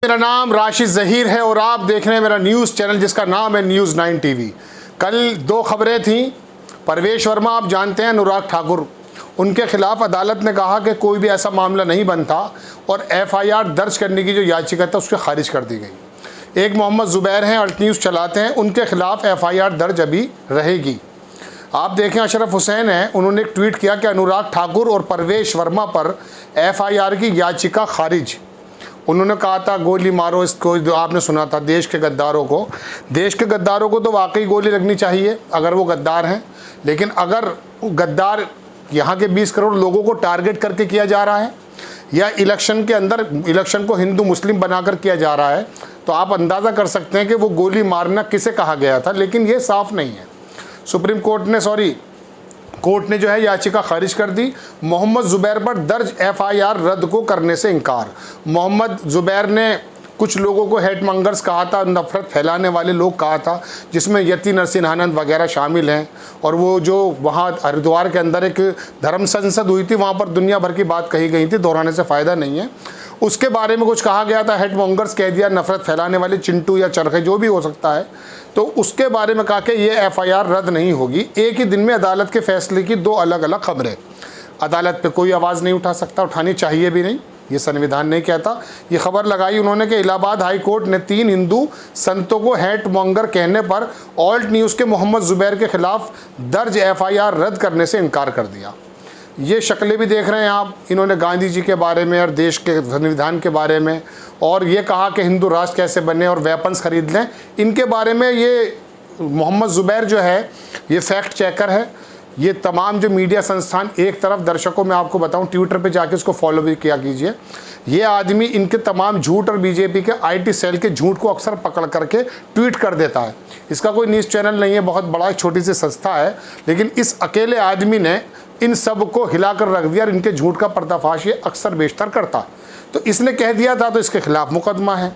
मेरा नाम राशिद ज़हीर है और आप देख रहे हैं मेरा न्यूज़ चैनल जिसका नाम है न्यूज़ 9 टीवी। कल दो खबरें थीं। परवेश वर्मा आप जानते हैं, अनुराग ठाकुर, उनके खिलाफ अदालत ने कहा कि कोई भी ऐसा मामला नहीं बनता और एफआईआर दर्ज करने की जो याचिका था उसको खारिज कर दी गई। एक मोहम्मद ज़ुबैर हैं, अल्ट न्यूज़ चलाते हैं, उनके खिलाफ एफआईआर दर्ज अभी रहेगी। आप देखें, अशरफ हुसैन हैं, उन्होंने एक ट्वीट किया कि अनुराग ठाकुर और परवेश वर्मा पर एफआईआर की याचिका खारिज। उन्होंने कहा था गोली मारो इसको, जो आपने सुना था, देश के गद्दारों को तो वाकई गोली लगनी चाहिए अगर वो गद्दार हैं। लेकिन अगर गद्दार यहाँ के 20 करोड़ लोगों को टारगेट करके किया जा रहा है या इलेक्शन के अंदर इलेक्शन को हिंदू मुस्लिम बनाकर किया जा रहा है, तो आप अंदाज़ा कर सकते हैं कि वो गोली मारना किसे कहा गया था। लेकिन ये साफ नहीं है। सुप्रीम कोर्ट ने जो है याचिका खारिज कर दी। मोहम्मद ज़ुबैर पर दर्ज एफआईआर रद्द को करने से इनकार। मोहम्मद ज़ुबैर ने कुछ लोगों को हेटमंगर्स कहा था, नफरत फैलाने वाले लोग कहा था, जिसमें यति नरसिंहानंद वगैरह शामिल हैं। और वो जो वहाँ हरिद्वार के अंदर एक धर्म संसद हुई थी, वहाँ पर दुनिया भर की बात कही गई थी, दोहराने से फ़ायदा नहीं है। उसके बारे में कुछ कहा गया था, हेटमंगर्स कह दिया, नफरत फैलाने वाले चिंटू या चरखे जो भी हो सकता है। तो उसके बारे में कहा कि ये एफआईआर रद्द नहीं होगी। एक ही दिन में अदालत के फैसले की दो अलग अलग खबरें। अदालत पे कोई आवाज़ नहीं उठा सकता, उठानी चाहिए भी नहीं, ये संविधान नहीं कहता। ये खबर लगाई उन्होंने कि इलाहाबाद हाई कोर्ट ने 3 हिंदू संतों को हेटमॉन्गर कहने पर ऑल्ट न्यूज़ के मोहम्मद ज़ुबैर के खिलाफ दर्ज एफआईआर रद्द करने से इनकार कर दिया। ये शक्लें भी देख रहे हैं आप। इन्होंने गांधी जी के बारे में और देश के संविधान के बारे में, और ये कहा कि हिंदू राष्ट्र कैसे बने और वेपन्स खरीद लें, इनके बारे में। ये मोहम्मद ज़ुबैर जो है ये फैक्ट चेकर है। ये तमाम जो मीडिया संस्थान, एक तरफ दर्शकों में आपको बताऊं, ट्विटर पे जाके इसको फॉलो भी किया कीजिए। ये आदमी इनके तमाम झूठ और बीजेपी के आईटी सेल के झूठ को अक्सर पकड़ करके ट्वीट कर देता है। इसका कोई न्यूज़ चैनल नहीं है, बहुत बड़ा एक छोटी सी संस्था है, लेकिन इस अकेले आदमी ने इन सब को हिलाकर रख दिया और इनके झूठ का पर्दाफाश ये अक्सर बेशतर करता। तो इसने कह दिया था तो इसके खिलाफ मुकदमा है।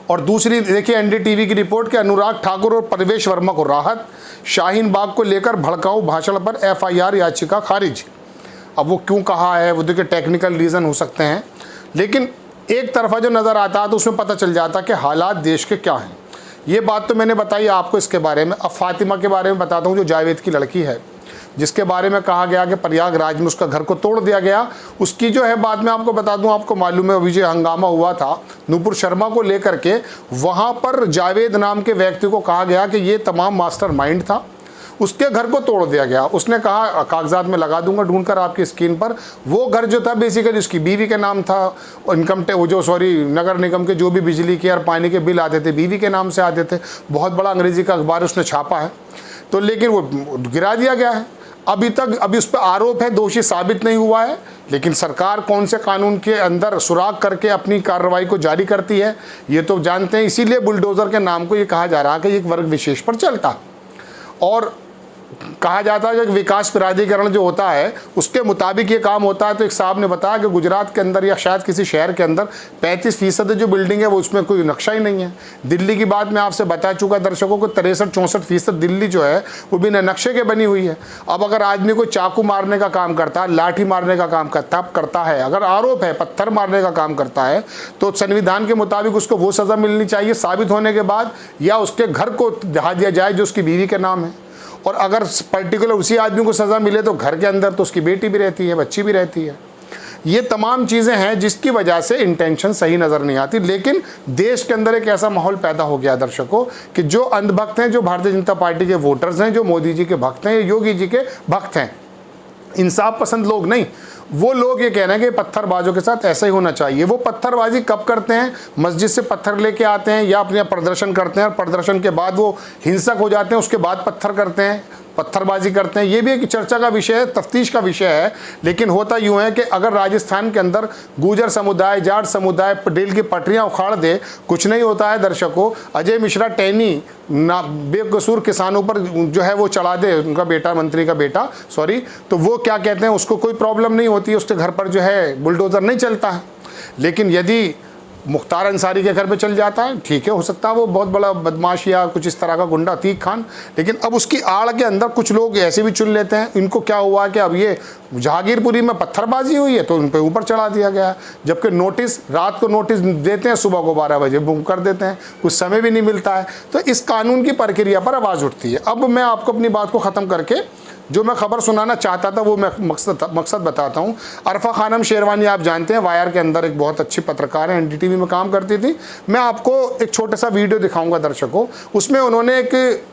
और दूसरी देखिए एनडीटीवी की रिपोर्ट कि अनुराग ठाकुर और परवेश वर्मा को राहत, शाहीन बाग को लेकर भड़काऊ भाषण पर एफआईआर याचिका खारिज। अब वो क्यों कहा है, वो देखिए टेक्निकल रीज़न हो सकते हैं, लेकिन एक तरफा जो नज़र आता है तो उसमें पता चल जाता कि हालात देश के क्या हैं। ये बात तो मैंने बताई आपको इसके बारे में। अब फातिमा के बारे में बताता हूँ, जो जावेद की लड़की है, जिसके बारे में कहा गया कि प्रयागराज में उसका घर को तोड़ दिया गया। उसकी जो है, बाद में आपको बता दूं, आपको मालूम है अभी जो हंगामा हुआ था नूपुर शर्मा को लेकर के, वहाँ पर जावेद नाम के व्यक्ति को कहा गया कि ये तमाम मास्टरमाइंड था, उसके घर को तोड़ दिया गया। उसने कहा, कागजात में लगा दूंगा ढूंढकर आपकी स्क्रीन पर, वो घर जो था बेसिकली उसकी बीवी के नाम था। नगर निगम के जो भी बिजली के और पानी के बिल आते थे बीवी के नाम से आते थे। बहुत बड़ा अंग्रेजी का अखबार उसने छापा है, तो लेकिन वो गिरा दिया गया है। अभी उस पर आरोप है, दोषी साबित नहीं हुआ है, लेकिन सरकार कौन से कानून के अंदर सुराग करके अपनी कार्रवाई को जारी करती है ये तो जानते हैं। इसीलिए बुलडोज़र के नाम को ये कहा जा रहा है कि एक वर्ग विशेष पर चलता, और कहा जाता है कि विकास प्राधिकरण जो होता है उसके मुताबिक ये काम होता है। तो एक साहब ने बताया कि गुजरात के अंदर या शायद किसी शहर के अंदर 35% जो बिल्डिंग है वो उसमें कोई नक्शा ही नहीं है। दिल्ली की बात मैं आपसे बता चुका दर्शकों को, 63-64% दिल्ली जो है वो बिना नक्शे के बनी हुई है। अब अगर आदमी को चाकू मारने का काम करता है, लाठी मारने का काम करता है, अगर आरोप है पत्थर मारने का काम करता है, तो संविधान के मुताबिक उसको वो सज़ा मिलनी चाहिए साबित होने के बाद, या उसके घर को दहा दिया जाए जो उसकी बीवी के नाम है। और अगर पर्टिकुलर उसी आदमी को सज़ा मिले तो घर के अंदर तो उसकी बेटी भी रहती है, बच्ची भी रहती है। ये तमाम चीज़ें हैं जिसकी वजह से इंटेंशन सही नज़र नहीं आती। लेकिन देश के अंदर एक ऐसा माहौल पैदा हो गया दर्शकों कि जो अंधभक्त हैं, जो भारतीय जनता पार्टी के वोटर्स हैं, जो मोदी जी के भक्त हैं, योगी जी के भक्त हैं, इंसाफ पसंद लोग नहीं, वो लोग ये कह रहे हैं कि पत्थरबाजों के साथ ऐसा ही होना चाहिए। वो पत्थरबाजी कब करते हैं? मस्जिद से पत्थर लेके आते हैं या अपने प्रदर्शन करते हैं, और प्रदर्शन के बाद वो हिंसक हो जाते हैं, उसके बाद पत्थर करते हैं, पत्थरबाजी करते हैं। ये भी एक चर्चा का विषय है, तफ्तीश का विषय है। लेकिन होता यूँ है कि अगर राजस्थान के अंदर गुर्जर समुदाय, जाट समुदाय रेल की पटरियाँ उखाड़ दे, कुछ नहीं होता है दर्शकों। अजय मिश्रा टैनी ना बेकसूर किसानों पर जो है वो चढ़ा दे, उनका बेटा, मंत्री का बेटा, सॉरी, तो वो क्या कहते हैं, उसको कोई प्रॉब्लम नहीं होती है, उसके घर पर जो है बुलडोज़र नहीं चलता है। लेकिन यदि मुख्तार अंसारी के घर पे चल जाता है, ठीक है, हो सकता है वो बहुत बड़ा बदमाश या कुछ इस तरह का गुंडा अतीक खान, लेकिन अब उसकी आड़ के अंदर कुछ लोग ऐसे भी चुन लेते हैं। इनको क्या हुआ कि अब ये जहांगीरपुरी में पत्थरबाजी हुई है तो उन पे ऊपर चढ़ा दिया गया है, जबकि नोटिस रात को नोटिस देते हैं, सुबह को 12 बजे बुक कर देते हैं, कुछ समय भी नहीं मिलता है। तो इस कानून की प्रक्रिया पर आवाज़ उठती है। अब मैं आपको अपनी बात को ख़त्म करके जो मैं खबर सुनाना चाहता था वो मैं मकसद बताता हूँ। अरफा खानम शेरवानी आप जानते हैं, वायर के अंदर एक बहुत अच्छी पत्रकार है, NDTV में काम करती थी। मैं आपको एक छोटा सा वीडियो दिखाऊंगा दर्शकों। उसमें उन्होंने एक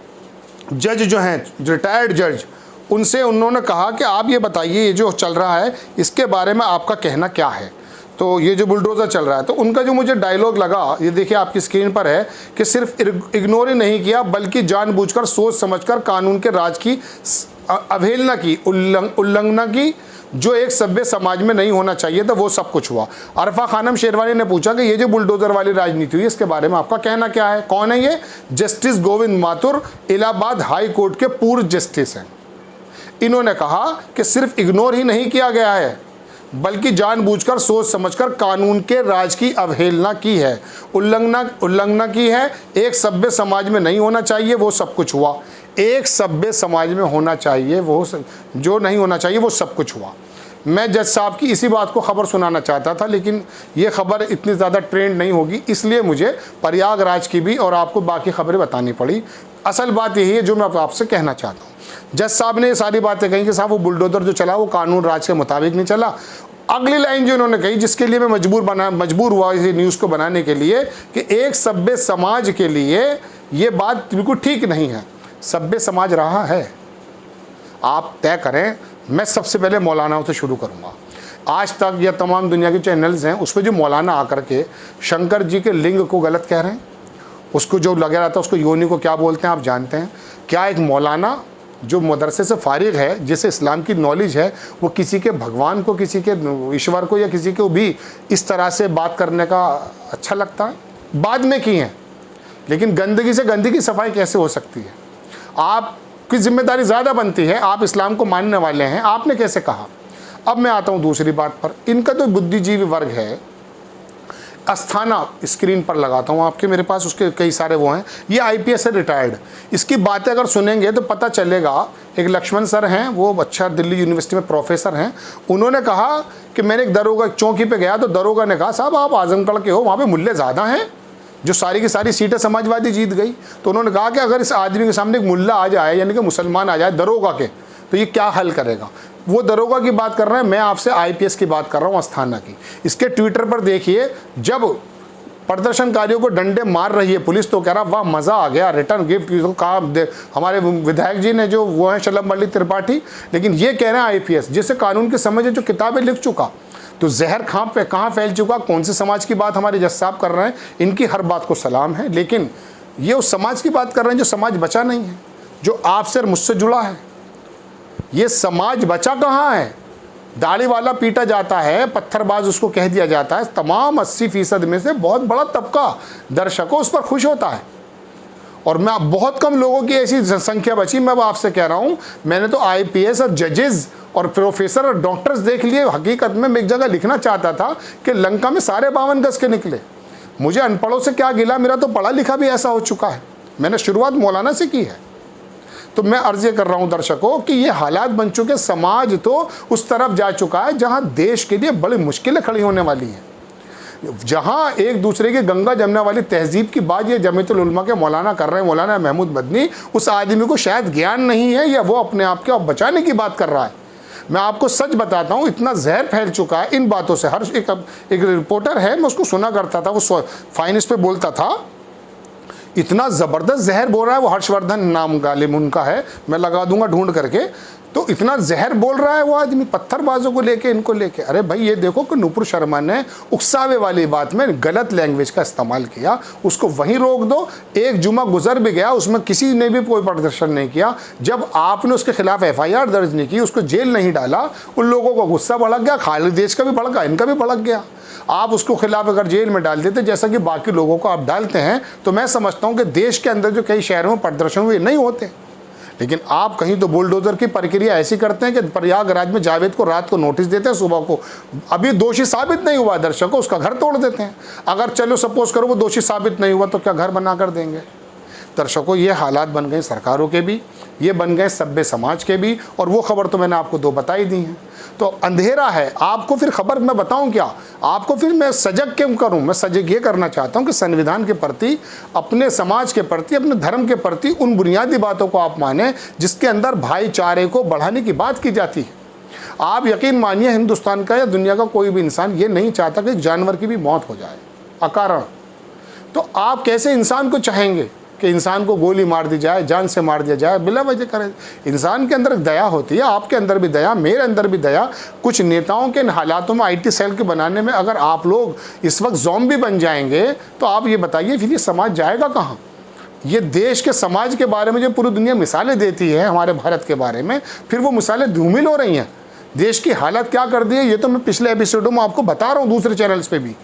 जज जो हैं, रिटायर्ड जज, उनसे उन्होंने कहा कि आप ये बताइए ये जो चल रहा है इसके बारे में आपका कहना क्या है। तो ये जो बुलडोज़र चल रहा है, तो उनका जो मुझे डायलॉग लगा, ये देखिए आपकी स्क्रीन पर है, कि सिर्फ इग्नोर ही नहीं किया बल्कि जानबूझकर सोच समझकर कानून के राज की अवहेलना की, उल्लंघना की, जो एक सभ्य समाज में नहीं होना चाहिए था, वो सब कुछ हुआ। अरफा खानम शेरवानी ने पूछा कि ये जो बुलडोज़र वाली राजनीति हुई इसके बारे में आपका कहना क्या है। कौन है ये? Justice Govind Mathur, Allahabad high court के पूर्व जस्टिस हैं। इन्होंने कहा कि सिर्फ इग्नोर ही नहीं किया गया है बल्कि जानबूझकर सोच समझकर कानून के राज की अवहेलना की है, उल्लंघना की है। एक सभ्य समाज में नहीं होना चाहिए वो सब कुछ हुआ। एक सभ्य समाज में होना चाहिए वो जो नहीं होना चाहिए वो सब कुछ हुआ। मैं जज साहब की इसी बात को खबर सुनाना चाहता था, लेकिन ये खबर इतनी ज़्यादा ट्रेंड नहीं होगी, इसलिए मुझे प्रयागराज की भी और आपको बाकी खबरें बतानी पड़ी। असल बात यही है जो मैं आपसे कहना चाहता हूँ। जज साहब ने ये सारी बातें कही कि साहब वो बुलडोज़र जो चला वो कानून राज के मुताबिक नहीं चला। अगली लाइन जो इन्होंने कही, जिसके लिए मैं मजबूर हुआ इस न्यूज़ को बनाने के लिए, कि एक सभ्य समाज के लिए ये बात बिल्कुल ठीक नहीं है। सभ्य समाज रहा है, आप तय करें। मैं सबसे पहले मौलानाओं से शुरू करूँगा। आज तक या तमाम दुनिया के चैनल्स हैं उस पर जो मौलाना आकर के शंकर जी के लिंग को गलत कह रहे हैं, उसको जो लगा रहा था उसको योनि को क्या बोलते हैं आप जानते हैं? क्या एक मौलाना जो मदरसे से फारिग है, जिसे इस्लाम की नॉलेज है, वो किसी के भगवान को, किसी के ईश्वर को या किसी को भी इस तरह से बात करने का अच्छा लगता है? बाद में की है, लेकिन गंदगी से गंदगी की सफाई कैसे हो सकती है? आपकी जिम्मेदारी ज़्यादा बनती है, आप इस्लाम को मानने वाले हैं, आपने कैसे कहा? अब मैं आता हूँ दूसरी बात पर। इनका तो बुद्धिजीवी वर्ग है, अस्थाना स्क्रीन पर लगाता हूँ आपके, मेरे पास उसके कई सारे वो हैं। ये IPS से रिटायर्ड, इसकी बातें अगर सुनेंगे तो पता चलेगा। एक लक्ष्मण सर हैं, वो अच्छा दिल्ली यूनिवर्सिटी में प्रोफेसर हैं। उन्होंने कहा कि मैंने एक दरोगा चौकी पे गया तो दरोगा ने कहा साहब आप आजमगढ़ के हो, वहाँ पे मुल्ले ज़्यादा हैं, जो सारी की सारी सीटें समाजवादी जीत गई। तो उन्होंने कहा कि अगर इस आदमी के सामने एक मुल्ला आ जाए, यानी कि मुसलमान आ जाए दरोगा के, तो ये क्या हल करेगा? वो दरोगा की बात कर रहे हैं, मैं आपसे IPS की बात कर रहा हूँ, अस्थाना की। इसके ट्विटर पर देखिए, जब प्रदर्शनकारियों को डंडे मार रही है पुलिस तो कह रहा वाह मज़ा आ गया, रिटर्न गिफ्ट। कहा हमारे विधायक जी ने जो वो हैं शलभ मल्लिक त्रिपाठी, लेकिन ये कह रहे हैं IPS जिसे कानून की समझ है, जो किताबें लिख चुका। तो जहर कहाँ फैल चुका, कौन से समाज की बात हमारे जज साहब कर रहे हैं, इनकी हर बात को सलाम है। लेकिन ये उस समाज की बात कर रहे हैं जो समाज बचा नहीं है, जो आपसे और मुझसे जुड़ा है। ये समाज बचा कहाँ है? दाढ़ी वाला पीटा जाता है, पत्थरबाज उसको कह दिया जाता है। तमाम 80% में से बहुत बड़ा तबका दर्शकों उस पर खुश होता है, और मैं बहुत कम लोगों की ऐसी संख्या बची। मैं अब आपसे कह रहा हूँ, मैंने तो IPS और जजेस और प्रोफेसर और डॉक्टर्स देख लिए। हकीकत में मैं एक जगह लिखना चाहता था कि लंका में सारे 52 गज के निकले। मुझे अनपढ़ों से क्या गिला, मेरा तो पढ़ा लिखा भी ऐसा हो चुका है। मैंने शुरुआत मौलाना से की है। तो मैं अर्ज कर रहा हूं दर्शकों कि ये हालात बन चुके, समाज तो उस तरफ जा चुका है जहां देश के लिए बड़ी मुश्किलें खड़ी होने वाली हैं। जहां एक दूसरे की गंगा जमने वाली तहजीब की बात ये जमीयतुल उलमा के मौलाना कर रहे हैं, मौलाना महमूद मदनी, उस आदमी को शायद ज्ञान नहीं है या वो अपने आप के बचाने की बात कर रहा है। मैं आपको सच बताता हूँ, इतना जहर फैल चुका है इन बातों से। हर एक रिपोर्टर है, मैं उसको सुना करता था, वो फाइनेंस पे बोलता था, इतना ज़बरदस्त जहर बोल रहा है। वो हर्षवर्धन नाम गालिब उनका है, मैं लगा दूंगा ढूंढ करके। तो इतना जहर बोल रहा है वो आदमी पत्थरबाजों को लेके, इनको लेके। अरे भाई ये देखो कि नुपुर शर्मा ने उकसावे वाली बात में गलत लैंग्वेज का इस्तेमाल किया, उसको वहीं रोक दो। एक जुमा गुजर भी गया, उसमें किसी ने भी कोई प्रदर्शन नहीं किया। जब आपने उसके खिलाफ FIR दर्ज नहीं की, उसको जेल नहीं डाला, उन लोगों का गुस्सा भड़क गया। खाली देश का भी भड़का, इनका भी भड़क गया। आप उसको खिलाफ अगर जेल में डाल देते जैसा कि बाकी लोगों को आप डालते हैं, तो मैं समझता हूँ कि देश के अंदर जो कई शहरों में प्रदर्शन हुए नहीं होते। लेकिन आप कहीं तो बुलडोज़र की प्रक्रिया ऐसी करते हैं कि प्रयागराज में जावेद को रात को नोटिस देते हैं, सुबह को अभी दोषी साबित नहीं हुआ दर्शकों, उसका घर तोड़ देते हैं। अगर चलो सपोज करो वो दोषी साबित नहीं हुआ तो क्या घर बना कर देंगे? दर्शकों, ये हालात बन गए सरकारों के भी, ये बन गए सभ्य समाज के भी, और वो खबर तो मैंने आपको 2 बताई दी हैं। तो अंधेरा है, आपको फिर खबर मैं बताऊं क्या? आपको फिर मैं सजग क्यों करूं? मैं सजग ये करना चाहता हूं कि संविधान के प्रति, अपने समाज के प्रति, अपने धर्म के प्रति उन बुनियादी बातों को आप माने जिसके अंदर भाईचारे को बढ़ाने की बात की जाती है। आप यकीन मानिए, हिंदुस्तान का या दुनिया का कोई भी इंसान ये नहीं चाहता कि जानवर की भी मौत हो जाए अकारण। तो आप कैसे इंसान को चाहेंगे कि इंसान को गोली मार दी जाए, जान से मार दिया जाए, बिला वजह करें? इंसान के अंदर दया होती है, आपके अंदर भी दया, मेरे अंदर भी दया। कुछ नेताओं के हालातों में IT सेल के बनाने में अगर आप लोग इस वक्त ज़ॉम्बी बन जाएंगे तो आप ये बताइए फिर ये समाज जाएगा कहाँ? ये देश के समाज के बारे में जो पूरी दुनिया मिसालें देती है हमारे भारत के बारे में, फिर वो मिसालें धूमिल हो रही हैं। देश की हालत क्या कर दी है ये तो मैं पिछले एपिसोडों में आपको बता रहा हूँ, दूसरे चैनल्स पर भी।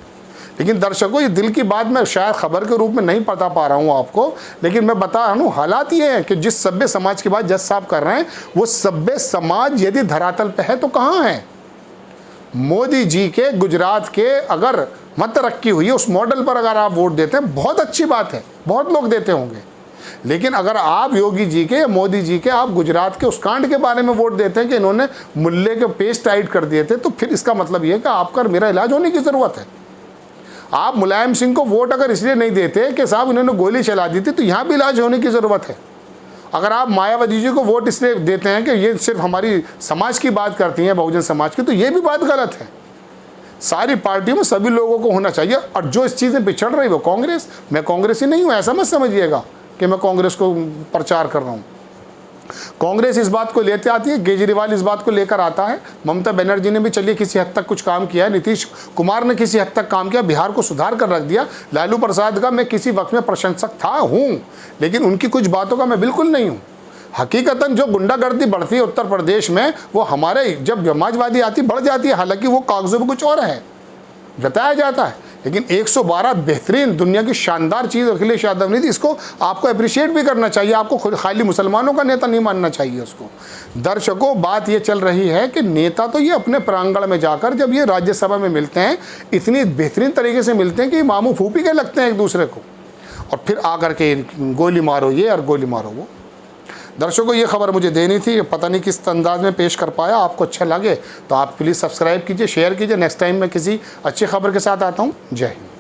लेकिन दर्शकों, ये दिल की बात मैं शायद खबर के रूप में नहीं बता पा रहा हूँ आपको, लेकिन मैं बता रहा हूँ हालात ये हैं कि जिस सभ्य समाज की बात जज साहब कर रहे हैं, वो सभ्य समाज यदि धरातल पे है तो कहाँ है? मोदी जी के गुजरात के अगर मत रखी हुई है, उस मॉडल पर अगर आप वोट देते हैं, बहुत अच्छी बात है, बहुत लोग देते होंगे। लेकिन अगर आप योगी जी के या मोदी जी के, आप गुजरात के उस कांड के बारे में वोट देते हैं कि इन्होंने मुल्ले के पेज टाइट कर दिए थे, तो फिर इसका मतलब ये है कि आपका मेरा इलाज होने की ज़रूरत है। आप मुलायम सिंह को वोट अगर इसलिए नहीं देते कि साहब इन्होंने गोली चला दी थी, तो यहाँ भी इलाज होने की ज़रूरत है। अगर आप मायावती जी को वोट इसलिए देते हैं कि ये सिर्फ हमारी समाज की बात करती हैं, बहुजन समाज की, तो ये भी बात गलत है। सारी पार्टियों में सभी लोगों को होना चाहिए। और जो इस चीज़ में पिछड़ रही वो कांग्रेस, मैं कांग्रेसी नहीं हूँ, ऐसा मत समझिएगा कि मैं कांग्रेस को प्रचार कर रहा हूँ। कांग्रेस इस बात को लेते आती है, केजरीवाल इस बात को लेकर आता है, ममता बनर्जी ने भी चलिए किसी हद तक कुछ काम किया है, नीतीश कुमार ने किसी हद तक काम किया, बिहार को सुधार कर रख दिया। लालू प्रसाद का मैं किसी वक्त में प्रशंसक हूँ, लेकिन उनकी कुछ बातों का मैं बिल्कुल नहीं हूँ। हकीकतन जो गुंडागर्दी बढ़ती है उत्तर प्रदेश में, वो हमारे जब समाजवादी आती बढ़ जाती है, हालांकि वो कागजों में कुछ और है बताया जाता है। लेकिन 112 बेहतरीन दुनिया की शानदार चीज़ अखिलेश यादव ने दी, इसको आपको अप्रिशिएट भी करना चाहिए। आपको खाली मुसलमानों का नेता नहीं मानना चाहिए उसको। दर्शकों, बात ये चल रही है कि नेता तो ये अपने प्रांगण में जाकर जब ये राज्यसभा में मिलते हैं, इतनी बेहतरीन तरीके से मिलते हैं कि मामू फूफी के लगते हैं एक दूसरे को, और फिर आकर के गोली मारो ये और गोली मारो वो। दर्शकों, ये खबर मुझे देनी थी, पता नहीं किस अंदाज में पेश कर पाया। आपको अच्छा लगे तो आप प्लीज़ सब्सक्राइब कीजिए, शेयर कीजिए। नेक्स्ट टाइम मैं किसी अच्छी खबर के साथ आता हूँ। जय हिंद।